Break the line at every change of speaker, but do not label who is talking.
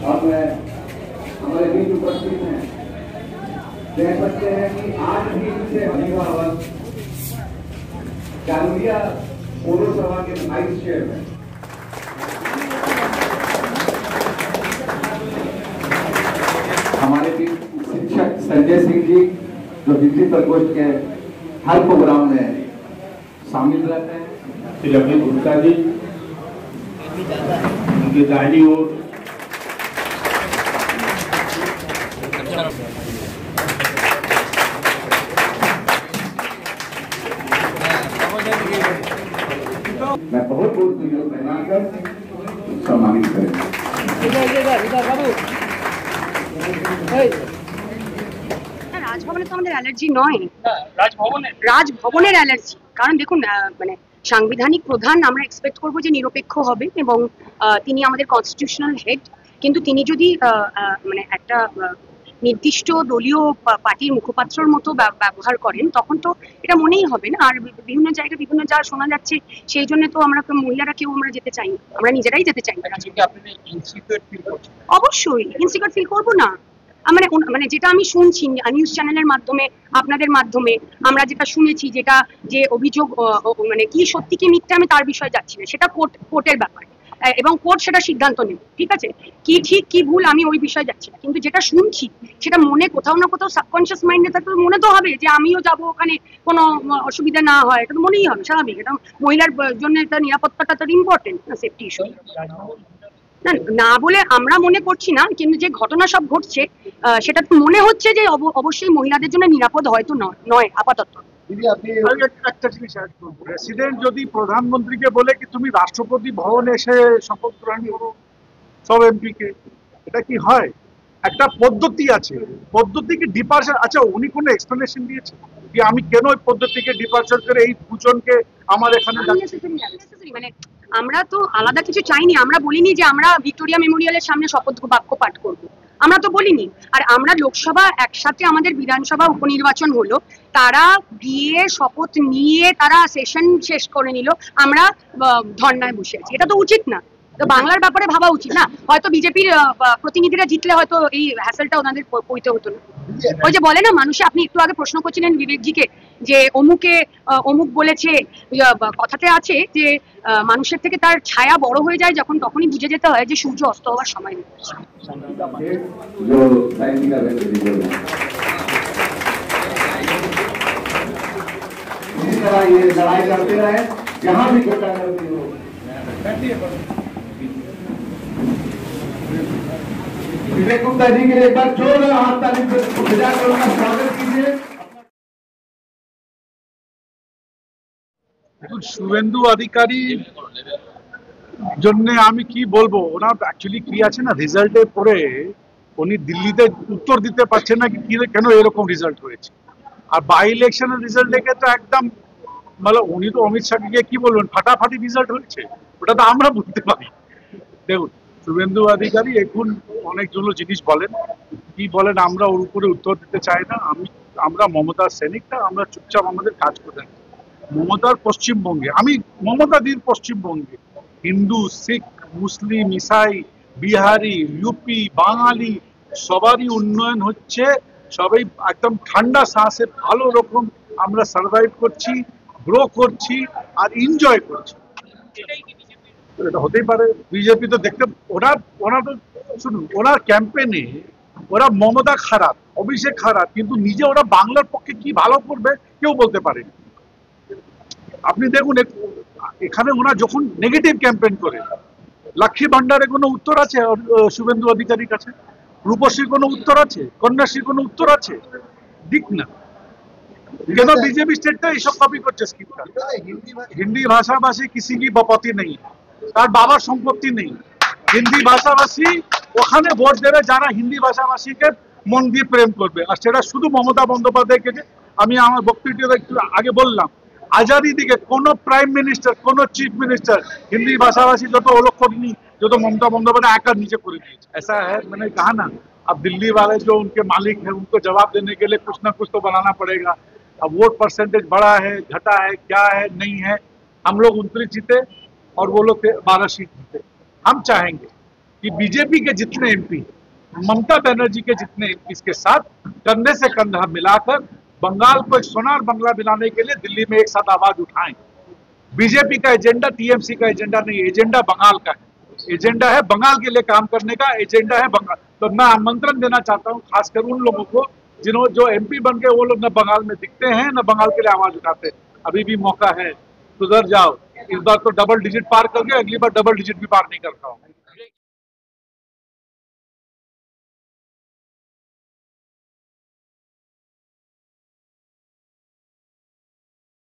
और मैं हमारे बीच उपस्थित हैं, कह सकते हैं कि आज भी से हनीगावत जालूरिया पौरसभा के वाइस चेयरमैन। हमारे बीच शिक्षक संजय सिंह जी जो हिंदी प्रकोष्ठ के हर प्रोग्राम में शामिल रहते हैं।
श्री अमित गुप्ता जी उनकी दाहिनी ओर
मैं बहुत बहुत सुयोग बनाकर सम्मानित करें।
রাজভবনে তো আমাদের অ্যালার্জি নয়, রাজভবনের অ্যালার্জি। কারণ দেখুন, মানে সাংবিধানিক প্রধান আমরা এক্সপেক্ট করবো যে নিরপেক্ষ হবে এবং তিনি আমাদের কনস্টিটিউশনাল হেড। কিন্তু তিনি যদি মানে একটা নির্দিষ্ট দলীয় পার্টির মুখপাত্রর মতো ব্যবহার করেন, তখন তো এটা মনেই হবে না। আর বিভিন্ন জায়গায় বিভিন্ন যা শোনা যাচ্ছে, সেই জন্য তো আমরা মহিলারা কেউ আমরা যেতে চাই না, আমরা নিজেরাই যেতে চাই না। অবশ্যই ইনসিকিউর ফিল করবো না। মানে যেটা আমি শুনছি নিউজ চ্যানেলের মাধ্যমে, আপনাদের মাধ্যমে আমরা যেটা শুনেছি, যেটা যে অভিযোগ, মানে কি সত্যি কি মিথ্যে আমি তার বিষয়ে যাচ্ছি না, সেটা কোর্টের ব্যাপার এবং কোর্ট সেটা সিদ্ধান্ত নেবে। ঠিক আছে, কি ঠিক কি ভুল আমি ওই বিষয়ে যাচ্ছি না, কিন্তু যেটা শুনছি সেটা মনে কোথাও না কোথাও সাবকনশিয়াস মাইন্ডে থাকলে মনে তো হবে যে আমিও যাব, ওখানে কোনো অসুবিধা না হয়, এটা তো মনেই হবে স্বাভাবিক। এটা মহিলার জন্য এটা নিরাপত্তাটা তো ইম্পর্টেন্ট না, সেফটি ইস্যু। না বলে আমরা মনে করছি না, কিন্তু যে ঘটনা সব ঘটছে সেটা তো মনে হচ্ছে যে অবশ্যই মহিলাদের জন্য নিরাপদ হয়তো নয় আপাতত।
একটা জিনিস প্রেসিডেন্ট যদি প্রধানমন্ত্রীকে বলে কি তুমি রাষ্ট্রপতি ভবনে এসে শপথ গ্রহণ করো সব এমপি কে, এটা কি হয়? একটা পদ্ধতি আছে, পদ্ধতিকে ডিপার্চার। আচ্ছা, উনি কোনো এক্সপ্লেনেশন দিয়েছে যে আমি কেন ওই পদ্ধতিকে ডিপার্চার করে এই দুজনকে আমার এখানে
মানে আমরা তো আলাদা কিছু চাইনি। আমরা বলিনি যে আমরা ভিক্টোরিয়া মেমোরিয়ালের সামনে শপথ বাক্য পাঠ করব, আমরা তো বলিনি। আর আমরা লোকসভা একসাথে, আমাদের বিধানসভা উপনির্বাচন হলো, তারা গিয়ে শপথ নিয়ে তারা সেশন শেষ করে নিল, আমরা ধর্নায় বসে আছি। এটা তো উচিত না, তো বাংলার ব্যাপারে ভাবা উচিত না। হয়তো বিজেপির প্রতিনিধিরা জিতলে হয়তো এই হ্যাসেলটা ওনাদের পইতে হতো না। ওই যে বলে না মানুষে, আপনি একটু আগে প্রশ্ন করছিলেন বিবেকজিকে যে অমুক বলেছে, কথাতে আছে যে মানুষের থেকে তার ছায়া বড় হয়ে যায় যখন, তখনই বুঝে যেতে হয় যে সূর্য অস্ত হওয়ার সময় নেই।
विवेक गुप्ता जी के लिए एक बार जोरदार हाथ ताली से स्वागत कीजिए।
শুভেন্দু অধিকারী জন্য আমি কি বলবো, ওনার অ্যাকচুয়ালি কি আছে না, রেজাল্টের পরে উনি দিল্লিতে উত্তর দিতে পারছেন না কি কেন এরকম রেজাল্ট হয়েছে। আর বাই ইলেকশনের রেজাল্ট দেখে তো একদম মানে উনি তো অমিত শাহকে গিয়ে কি বলবেন, ফাটাফাটি রেজাল্ট হয়েছে, ওটা তো আমরা বুঝতে পারি। দেখুন, শুভেন্দু অধিকারী এখন অনেকগুলো জিনিস বলেন, কি বলেন আমরা ওর উপরে উত্তর দিতে চাই না। আমরা মমতার সৈনিকটা, আমরা চুপচাপ আমাদের কাজ করে থাকি। মমতার পশ্চিমবঙ্গে, আমি মমতাদির পশ্চিমবঙ্গে হিন্দু, শিখ, মুসলিম, ইসাই, বিহারি, ইউপি, বাঙালি সবারই উন্নয়ন হচ্ছে। সবাই একদম ঠান্ডা শ্বাসে ভালো রকম আমরা সার্ভাইভ করছি, গ্রো করছি আর এনজয় করছি। এটা হতেই পারে বিজেপি তো দেখতে, ওরা তো শুনুন, ওনার ক্যাম্পেইনে ওরা মমতা খারাপ, অভিষেক খারাপ, কিন্তু নিজে ওরা বাংলার পক্ষে কি ভালো করবে কেউ বলতে পারেনি। আপনি দেখুন এখানে ওরা যখন নেগেটিভ ক্যাম্পেইন করে, লক্ষ্মী ভান্ডারে কোনো উত্তর আছে শুভেন্দু অধিকারীর কাছে? রূপশ্রীর কোনো উত্তর আছে? কন্যাশ্রীর কোনো উত্তর আছে? দিক না, কেন বিজেপি স্টেটটা এইসব কপি করছে স্কিমটা। হিন্দি ভাষাভাষী কিসি কি বপতি নেই, তার বাবার সম্পত্তি নেই। হিন্দি ভাষাভাষী ওখানে ভোট দেবে যারা হিন্দি ভাষাভাষীকে মন দিয়ে প্রেম করবে, আর সেটা শুধু মমতা বন্দ্যোপাধ্যায়কে। আমি আমার বক্তব্যটা একটু আগে বললাম, आजादी दिखे कोनो प्राइम मिनिस्टर कोनो चीफ मिनिस्टर हिंदी भाषाभाषी जो तो वो लोग को नहीं, जो तो ममता बंदोपाध्याय आकर नीचे कर दिए। ऐसा है, मैंने कहा ना, अब दिल्ली वाले जो उनके मालिक हैं उनको जवाब देने के लिए कुछ ना कुछ तो बनाना पड़ेगा। अब वोट परसेंटेज बढ़ा है घटा है क्या है नहीं है, हम लोग 29 जीते और वो लोग 12 सीट जीते। हम चाहेंगे कि बीजेपी के जितने एमपी, ममता बनर्जी के जितने एमपी के साथ कंधे से कंधा मिलाकर बंगाल को एक सोनार बंगला बनाने के लिए दिल्ली में एक साथ आवाज उठाएं। बीजेपी का एजेंडा टीएमसी का एजेंडा नहीं, एजेंडा बंगाल का है। एजेंडा है बंगाल के लिए काम करने का, एजेंडा है बंगाल। तो मैं आमंत्रण देना चाहता हूं खासकर उन लोगों को जिन्होंने जो एमपी बन के वो लोग न बंगाल में दिखते हैं न बंगाल के लिए आवाज उठाते हैं। अभी भी मौका है, सुधर जाओ। इस बार तो डबल डिजिट पार कर गए, अगली बार डबल डिजिट भी पार नहीं कर पाओ।